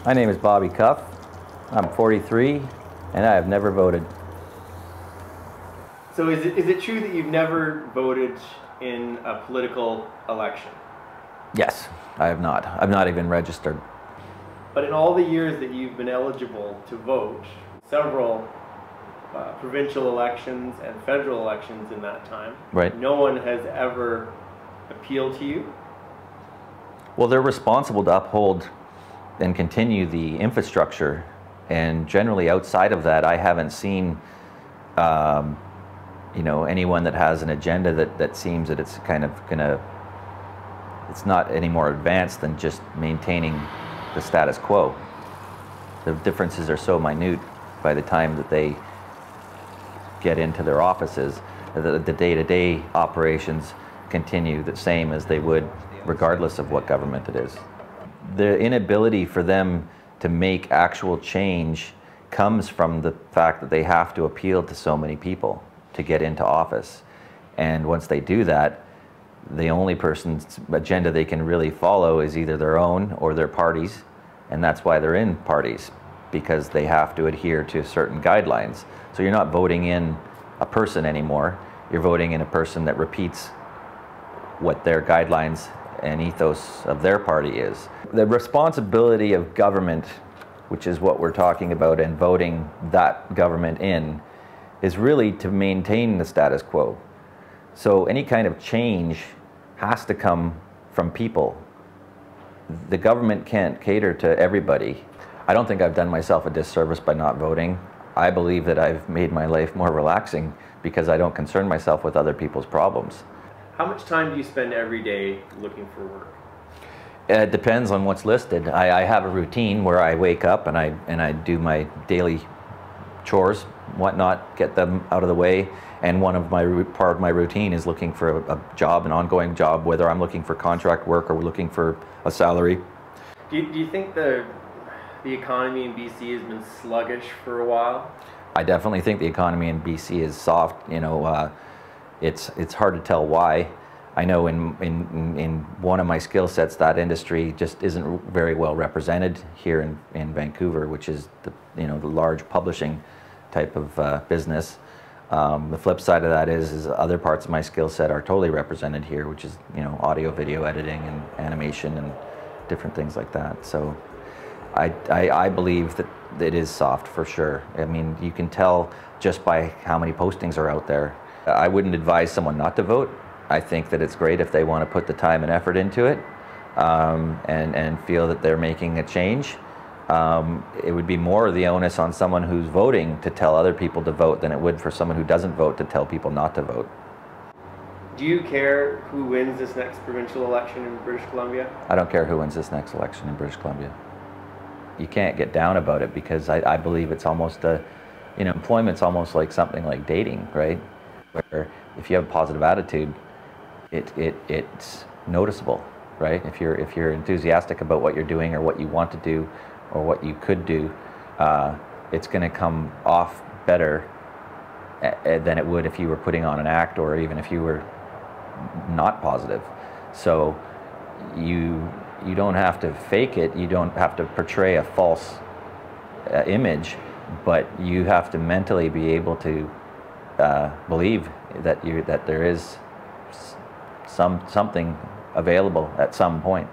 My name is Bobby Cuffe. I'm 43 and I have never voted. So is it true that you've never voted in a political election? Yes, I have not. I'm not even registered. But in all the years that you've been eligible to vote, several provincial elections and federal elections in that time, right. No one has ever appealed to you? Well, they're responsible to uphold and continue the infrastructure, and generally outside of that I haven't seen you know, anyone that has an agenda that seems that it's kind of gonna, it's not any more advanced than just maintaining the status quo. The differences are so minute by the time that they get into their offices. The day-to-day operations continue the same as they would regardless of what government it is. The inability for them to make actual change comes from the fact that they have to appeal to so many people to get into office. And once they do that, the only person's agenda they can really follow is either their own or their party's, and that's why they're in parties, because they have to adhere to certain guidelines. So you're not voting in a person anymore, you're voting in a person that repeats what their guidelines and ethos of their party is. The responsibility of government, which is what we're talking about, and voting that government in, is really to maintain the status quo. So any kind of change has to come from people. The government can't cater to everybody. I don't think I've done myself a disservice by not voting. I believe that I've made my life more relaxing because I don't concern myself with other people's problems. How much time do you spend every day looking for work? It depends on what's listed. I have a routine where I wake up and I do my daily chores, whatnot, get them out of the way. And part of my routine is looking for a job, an ongoing job, whether I'm looking for contract work or looking for a salary. Do you think the economy in BC has been sluggish for a while? I definitely think the economy in BC is soft. You know, it's hard to tell why. I know in one of my skill sets, that industry just isn't very well represented here in Vancouver, which is the large publishing type of business. The flip side of that is other parts of my skill set are totally represented here, which is audio, video editing, and animation, and different things like that. So I believe that it is soft for sure. I mean, you can tell just by how many postings are out there. I wouldn't advise someone not to vote. I think that it's great if they want to put the time and effort into it and feel that they're making a change. It would be more of the onus on someone who's voting to tell other people to vote than it would for someone who doesn't vote to tell people not to vote. Do you care who wins this next provincial election in British Columbia? I don't care who wins this next election in British Columbia. You can't get down about it because I believe it's almost employment's almost like something like dating, right? Where if you have a positive attitude, it's noticeable, right? If you're enthusiastic about what you're doing or what you want to do or what you could do, it's going to come off better than it would if you were putting on an act or even if you were not positive. So you don't have to fake it, you don't have to portray a false image, but you have to mentally be able to believe that there is something available at some point.